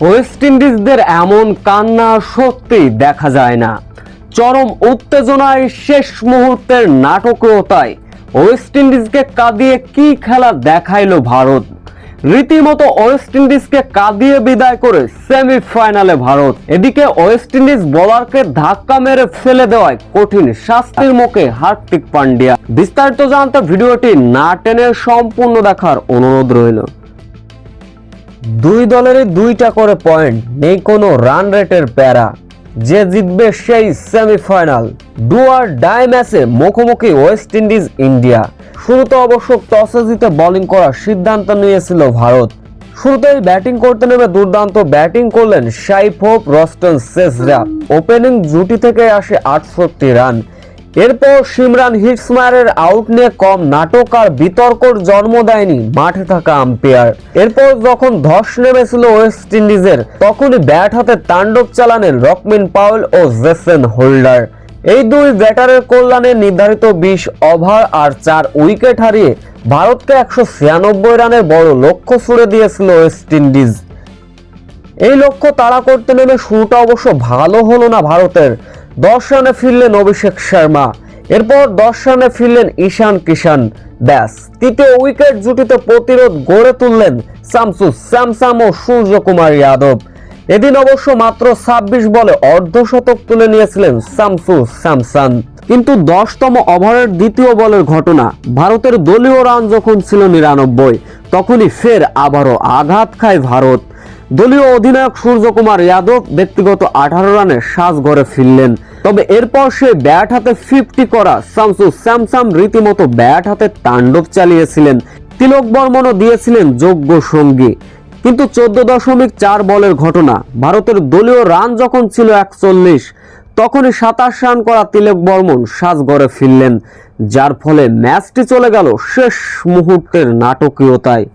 West ইন্ডিজদের এমন কান্না সত্যি দেখা যায় না। চরম উত্তেজনায় শেষ মুহূর্তের নাটকীয়তায় ওয়েস্ট ইন্ডিজকে কাঁদিয়ে কি খেলা দেখাইলো ভারত। রীতিমতো ওয়েস্ট ইন্ডিজকে কাঁদিয়ে বিদায় করে সেমিফাইনালে ভারত। এদিকে ওয়েস্ট ইন্ডিজ বোলারকে ধাক্কা মেরে ফেলে দেওয়ায় কঠিন শাস্তির মুখে হার্দিক পান্ডিয়া। বিস্তারিত জানতে ভিডিওটি না টেনে সম্পূর্ণ দেখার অনুরোধ রইল। দুই দলেরই দুইটা করে পয়েন্ট, নেই কোনো রান রেটের প্যারা। যে জিতবে সেই সেমিফাইনাল। ডু আর ডাই ম্যাচে মুখোমুখি ওয়েস্ট ইন্ডিজ ইন্ডিয়া। শুরুতে অবশ্য টসে জিতে বোলিং করার সিদ্ধান্ত নিয়েছিল ভারত। শুরুতেই ব্যাটিং করতে নেমে দুর্দান্ত ব্যাটিং করলেন সাইফ হোপ, রস্টন সেজরা। ওপেনিং জুটি থেকে আসে 68 রান। এরপর সিমরান হিটসমায়ারের আউট নিয়ে কম নাটক আর বিতর্কর জন্ম দেয়নি মাঠে থাকা আম্পায়ার। এরপর যখন ধস নেমেছিল ওয়েস্ট ইন্ডিজের, তখনই ব্যাট হাতে তাণ্ডব চালানেন রকমিন পাউয়েল ও জেসন হোল্ডার। এই দুই ব্যাটারের কল্যাণে নির্ধারিত 20 ওভার আর 4 উইকেট হারিয়ে ভারতকে 196 রানের বড় লক্ষ্য ছুড়ে দিয়েছিল ওয়েস্ট ইন্ডিজ। এই লক্ষ্য তাড়া করতে নেমে শুরুটা অবশ্য ভালো হলো না ভারতের। 10 রানে ফিরলেন অভিষেক শর্মা, এরপর 10 রানে ফিরলেন ঈশান কিষান। ব্যাস, তৃতীয় উইকেট জুটিতে প্রতিরোধ গড়ে তুললেন শামসু স্যামসাম ও সূর্যকুমার যাদব। এদিন অবশ্য মাত্র 26 বলে অর্ধশতক তুলে নিয়েছিলেন শামসু স্যামসান। কিন্তু 10তম ওভারের দ্বিতীয় বলের ঘটনা, ভারতের দলীয় রান যখন ছিল 99, তখনই ফের আবারও আঘাত খায় ভারত। দলীয় অধিনায়ক সূর্যকুমার যাদব ব্যক্তিগত 18 রানে সাজঘরে ফিরলেন। তবে এরপর সে ব্যাট হাতে 50 করা শামসু স্যামসাম রীতিমতো ব্যাট হাতে তাণ্ডব চালিয়েছিলেন। তিলক বর্মনও দিয়েছিলেন যোগ্য সঙ্গী। কিন্তু 14.4 বলের ঘটনা, ভারতের দলীয় রান যখন ছিল 41, তখনই 27 রান করা তিলক বর্মন সাজঘরে ফিরলেন, যার ফলে ম্যাচটি চলে গেল শেষ মুহূর্তের নাটকীয়তায়।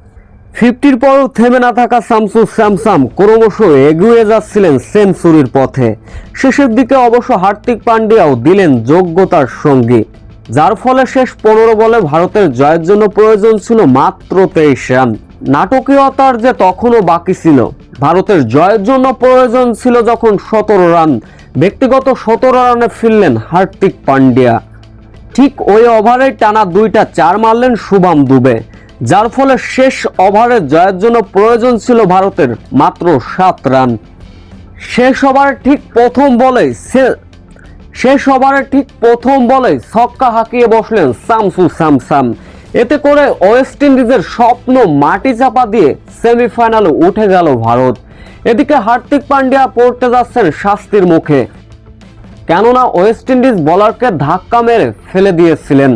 50-র পরও থেমে না থাকা শামসু স্যামসাম ক্রমশ এগিয়ে যাচ্ছিলেন সেঞ্চুরির পথে। শেষের দিকে অবশ্য হার্দিক পান্ডিয়াও দিলেন যোগ্যতার সঙ্গী, যার ফলে শেষ 15 বলে ভারতের জয়ের জন্য প্রয়োজন ছিল মাত্র 23 রান। নাটকীয়তার যে তখনও বাকি ছিল। ভারতের জয়ের জন্য প্রয়োজন ছিল যখন 17 রান। ব্যক্তিগত 17 রানে ফিরলেন হার্দিক পান্ডিয়া। ঠিক ওই ওভারে টানা 2টা 4 মারলেন শুভম দুবে, যার ফলে শেষ ওভারে জয়ের জন্য প্রয়োজন ছিল ভারতের মাত্র 7 রান। শেষ ওভারে ঠিক প্রথম বলে ছক্কা হাঁকিয়ে বসলেন শামসু স্যামসাম। এতে করে ওয়েস্ট ইন্ডিজের স্বপ্ন মাটি চাপা দিয়ে সেমিফাইনালে উঠে গেল ভারত। এদিকে হার্দিক পান্ডিয়া পড়তে যাচ্ছেন শাস্তির মুখে, কেননা ওয়েস্ট ইন্ডিজ বোলারকে ধাক্কা মেরে ফেলে দিয়েছিলেন।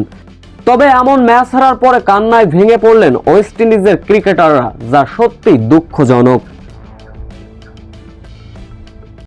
তবে এমন ম্যাচ হারার পরে কান্নায় ভেঙে পড়লেন ওয়েস্ট ইন্ডিজের ক্রিকেটাররা, যা সত্যি দুঃখজনক।